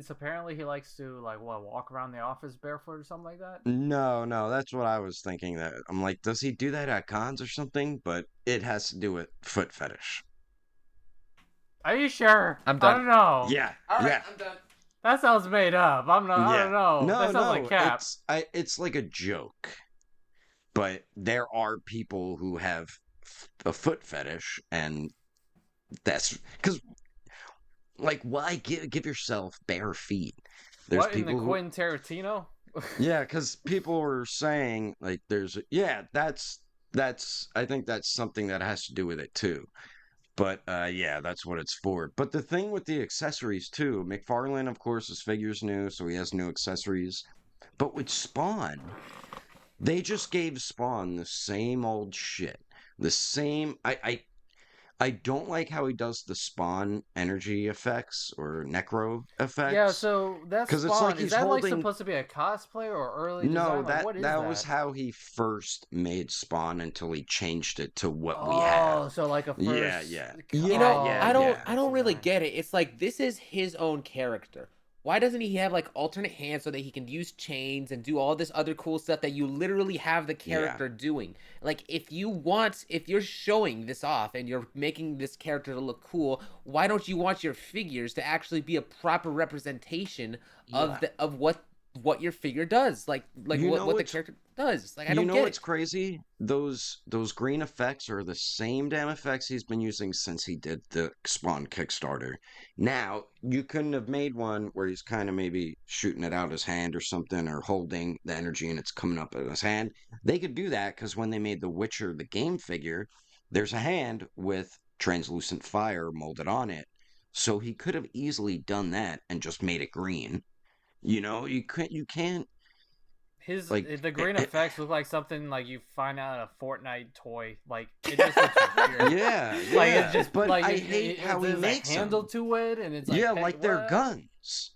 Speaker 3: Apparently he likes to walk around the office barefoot or something like that.
Speaker 2: No, that's what I was thinking. That I'm like, does he do that at cons or something? But it has to do with foot fetish.
Speaker 3: Are you sure?
Speaker 1: I'm done.
Speaker 3: I don't know.
Speaker 2: Yeah,
Speaker 1: all right, I'm done.
Speaker 3: That sounds made up. I don't know.
Speaker 2: No,
Speaker 3: that sounds like cap.
Speaker 2: It's like a joke, but there are people who have a foot fetish, and that's because, like, why give yourself bare feet?
Speaker 3: There's what, people in the Quentin Tarantino?
Speaker 2: Yeah, because people were saying like that's I think that's something that has to do with it too. But that's what it's for. But the thing with the accessories too, McFarlane, of course, his figure's new, so he has new accessories. But with Spawn, they just gave Spawn the same old shit. The same. I don't like how he does the Spawn energy effects or necro effects.
Speaker 3: Yeah, so that's Spawn. It's like is that holding... like supposed to be a cosplay or early
Speaker 2: no,
Speaker 3: design?
Speaker 2: that was how he first made Spawn until he changed it to what we have.
Speaker 3: Oh, so like a first.
Speaker 2: Yeah.
Speaker 1: You know, I don't really get it. It's like this is his own character. Why doesn't he have like alternate hands so that he can use chains and do all this other cool stuff that you literally have the character doing? Like, if you're showing this off and you're making this character to look cool, why don't you want your figures to actually be a proper representation of what your figure does? Like what the character does. Like, I don't get it.
Speaker 2: You know what's crazy? Those green effects are the same damn effects he's been using since he did the Spawn Kickstarter. Now, you couldn't have made one where he's kind of maybe shooting it out his hand or something, or holding the energy and it's coming up in his hand. They could do that because when they made The Witcher, the game figure, there's a hand with translucent fire molded on it. So he could have easily done that and just made it green. You know, you can't.
Speaker 3: The green effects look like something like you find out a Fortnite toy. Like, it just looks weird.
Speaker 2: Yeah.
Speaker 3: Like, it's just
Speaker 2: but
Speaker 3: like
Speaker 2: I hate how he makes
Speaker 3: a handle to it, and it's like,
Speaker 2: yeah, like they're guns,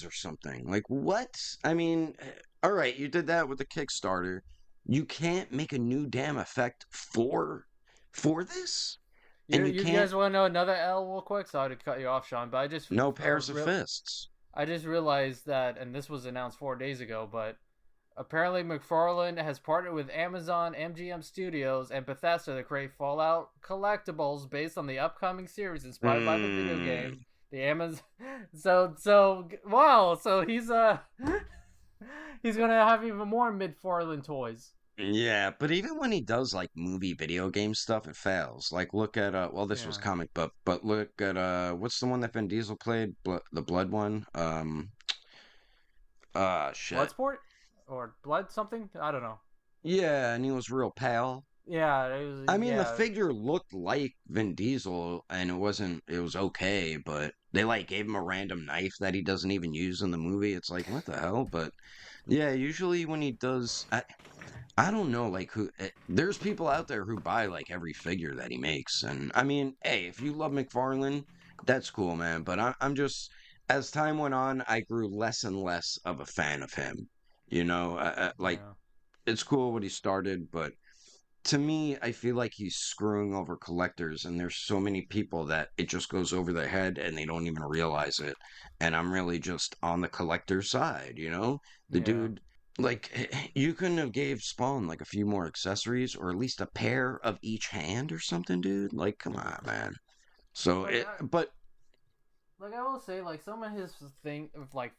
Speaker 2: or something. Like, what? I mean, all right, you did that with the Kickstarter. You can't make a new damn effect for this.
Speaker 3: And you guys want to know another L real quick? Sorry to cut you off, Sean, but I just
Speaker 2: no pairs of fists.
Speaker 3: I just realized that, and this was announced 4 days ago, but apparently McFarlane has partnered with Amazon, MGM Studios, and Bethesda to create Fallout collectibles based on the upcoming series inspired by the video game. The Amazon. So wow. So he's gonna have even more McFarlane toys.
Speaker 2: Yeah, but even when he does like movie video game stuff, it fails. Like, look at this was comic book, but look at what's the one that Vin Diesel played? The Blood one. Shit.
Speaker 3: Bloodsport or Blood something? I don't know.
Speaker 2: Yeah, and he was real pale.
Speaker 3: Yeah, it was.
Speaker 2: I mean, the figure looked like Vin Diesel, and it was okay, but they like gave him a random knife that he doesn't even use in the movie. It's like, what the hell? But yeah, usually when he does. I don't know, like, there's people out there who buy, like, every figure that he makes, and, I mean, hey, if you love McFarlane, that's cool, man, but I'm just, as time went on, I grew less and less of a fan of him, you know, it's cool what he started, but to me, I feel like he's screwing over collectors, and there's so many people that it just goes over their head, and they don't even realize it, and I'm really just on the collector side, you know, dude. Like, you couldn't have gave Spawn, like, a few more accessories, or at least a pair of each hand or something, dude? Like, come on, man. So, but...
Speaker 3: Like, I will say, like, some of his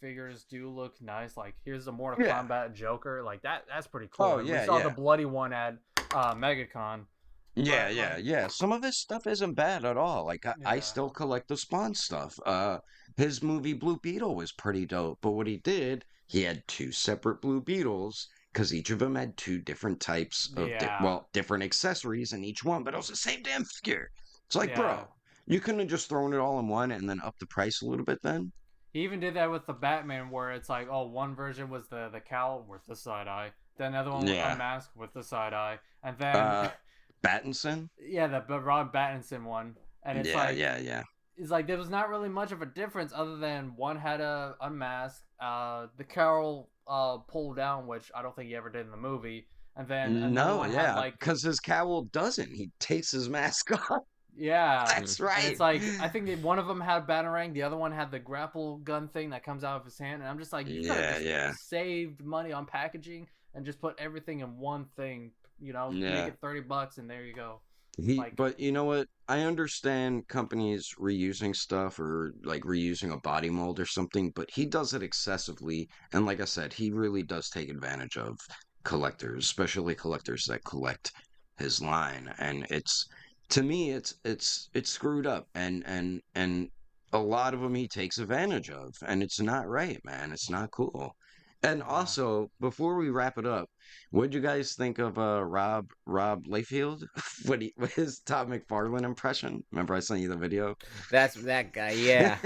Speaker 3: figures do look nice. Like, here's the Mortal Kombat Joker. Like, that's pretty cool.
Speaker 2: Oh, yeah,
Speaker 3: we saw the bloody one at Megacon.
Speaker 2: Yeah. Some of his stuff isn't bad at all. Like, I still collect the Spawn stuff. His movie Blue Beetle was pretty dope, but what he did... He had 2 separate Blue Beetles, because each of them had two different types of, different accessories in each one, but it was the same damn figure. It's like, bro, you couldn't have just thrown it all in one and then up the price a little bit then?
Speaker 3: He even did that with the Batman, where it's like, oh, one version was the cowl with the side eye, then another one was unmasked with the side eye, and then
Speaker 2: Pattinson?
Speaker 3: Yeah, the Robert Pattinson one, and it's it's like there was not really much of a difference other than one had a unmask, the cowl pulled down, which I don't think he ever did in the movie, and then had, like,
Speaker 2: because his cowl doesn't. He takes his mask off.
Speaker 3: Yeah,
Speaker 2: that's right.
Speaker 3: And it's like, I think one of them had Batarang, the other one had the grapple gun thing that comes out of his hand, and I'm just like, you could have just saved money on packaging and just put everything in one thing, you know, make it $30 and there you go.
Speaker 2: But you know what? I understand companies reusing stuff or like reusing a body mold or something, but he does it excessively, and like I said, he really does take advantage of collectors, especially collectors that collect his line, and to me, it's screwed up, and a lot of them he takes advantage of, and it's not right, man. It's not cool. And also, before we wrap it up, what'd you guys think of Rob Layfield? What his Todd McFarlane impression? Remember I sent you the video?
Speaker 1: That's that guy, yeah.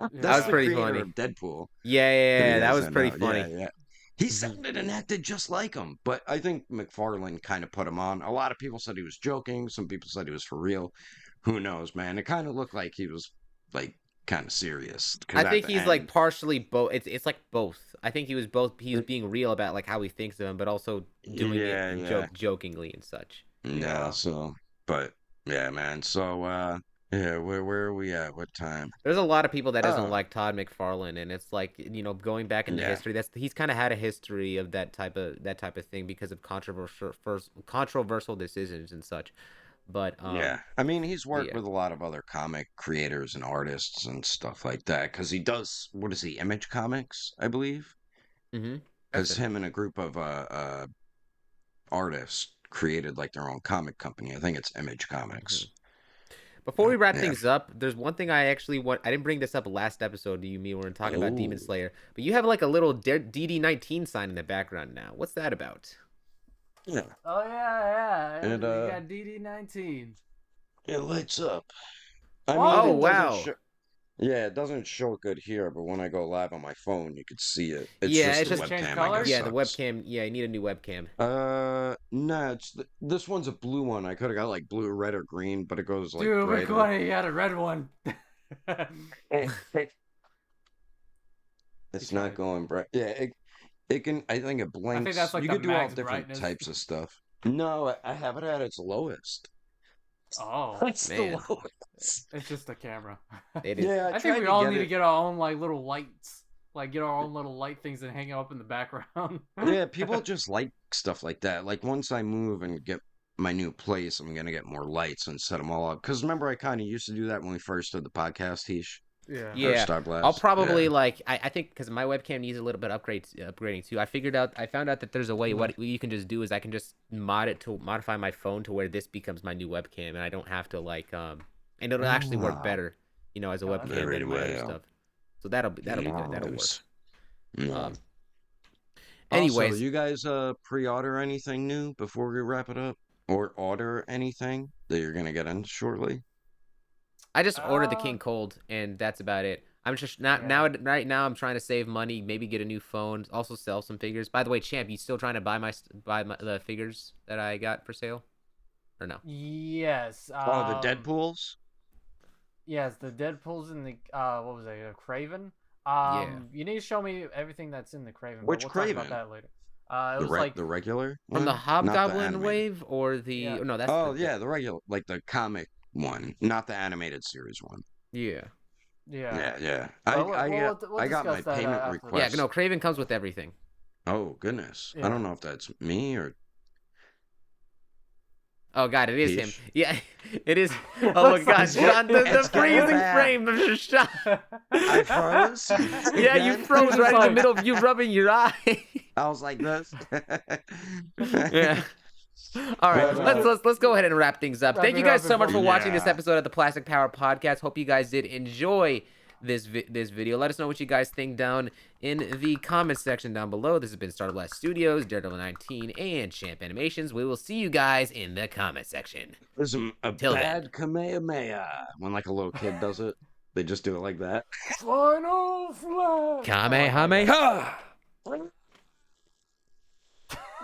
Speaker 2: That
Speaker 1: was pretty funny.
Speaker 2: Of Deadpool.
Speaker 1: Yeah, that was pretty funny.
Speaker 2: Yeah. He sounded and acted just like him, but I think McFarlane kind of put him on. A lot of people said he was joking. Some people said he was for real. Who knows, man? It kind of looked like he was, like, kind of serious.
Speaker 1: I think he's, like, partially both. It's like both. I think he was both. He was being real about, like, how he thinks of him, but also doing it jokingly and such.
Speaker 2: Yeah, so, but, yeah, man. So, yeah, where are we at? What time?
Speaker 1: There's a lot of people that doesn't like Todd McFarlane, and it's like, you know, going back into history, he's kind of had a history of that type of thing because of controversial decisions and such. But
Speaker 2: I mean, he's worked with a lot of other comic creators and artists and stuff like that, because he does, what is he, Image Comics, I believe?
Speaker 1: Mm-hmm.
Speaker 2: Because him and a group of artists created like their own comic company. I think it's Image Comics.
Speaker 1: Mm-hmm. Before we wrap things up, there's one thing I actually want. I didn't bring this up last episode. You me when we were talking about Demon Slayer, but you have like a little DD19 sign in the background now. What's that about?
Speaker 2: Yeah.
Speaker 3: Oh yeah. And, you got DD19.
Speaker 2: It lights up.
Speaker 1: Wow.
Speaker 2: Yeah, it doesn't show good here, but when I go live on my phone, you could see it.
Speaker 3: It's just change colors.
Speaker 1: Yeah, the webcam. Yeah, you need a new webcam.
Speaker 2: No, this one's a blue one. I could have got like blue, red, or green, but it goes like.
Speaker 3: Dude, which one? You had a red one.
Speaker 2: It's not going bright. Yeah, it can. I think it blinks.
Speaker 3: I think that's like
Speaker 2: you
Speaker 3: the
Speaker 2: could do all
Speaker 3: max
Speaker 2: different
Speaker 3: brightness.
Speaker 2: types of stuff. No, I have it at its lowest.
Speaker 3: Oh,
Speaker 2: it's the lowest.
Speaker 3: It's just a camera.
Speaker 1: It is.
Speaker 2: Yeah,
Speaker 3: I think we all need to get our own like little lights, like get our own little light things and hang up in the background.
Speaker 2: Yeah, people just like stuff like that. Like once I move and get my new place, I'm gonna get more lights and set them all up. Because remember, I kind of used to do that when we first did the podcast, Heesh.
Speaker 3: Yeah.
Speaker 2: Starblast.
Speaker 1: I'll probably like. I think because my webcam needs a little bit upgrading too. I found out that there's a way. What you can just do is I can just modify my phone to where this becomes my new webcam, and I don't have to like and it'll actually work better, you know, as a webcam than my other stuff. So that'll be good. That'll work. Anyways,
Speaker 2: also, you guys pre-order anything new before we wrap it up, or order anything that you're gonna get in shortly?
Speaker 1: I just ordered the King Cold, and that's about it. I'm just right now. I'm trying to save money, maybe get a new phone, also sell some figures. By the way, Champ, you still trying to buy the figures that I got for sale, or no?
Speaker 3: Yes.
Speaker 2: The Deadpools.
Speaker 3: Yes, the Deadpools and the what was it? Craven. You need to show me everything that's in the Craven.
Speaker 2: Which
Speaker 3: we'll
Speaker 2: Craven?
Speaker 3: Talk about that later. It was like
Speaker 2: the regular
Speaker 1: from the Hobgoblin
Speaker 2: the
Speaker 1: wave or the no? That's
Speaker 2: the regular, like the comic one, not the animated series one.
Speaker 1: Yeah.
Speaker 2: I got my payment request.
Speaker 1: Yeah, no, Craven comes with everything.
Speaker 2: Oh goodness, I don't know if that's me or.
Speaker 1: Oh god, it is him. Yeah, it is. Oh my god, John, the freezing frame of your shot.
Speaker 2: I froze.
Speaker 1: Yeah, you froze right in the middle of you rubbing your eye.
Speaker 2: I was like this.
Speaker 1: Yeah. All right, let's go ahead and wrap things up. Thank you guys so much for watching this episode of the Plastic Power Podcast. Hope you guys did enjoy this video. Let us know what you guys think down in the comment section down below. This has been Starblast Studios, Daredevil 19, and Champ Animations. We will see you guys in the comment section.
Speaker 2: This is a bad Kamehameha. When like a little kid does it, they just do it like that.
Speaker 3: Final flash.
Speaker 1: Kamehameha!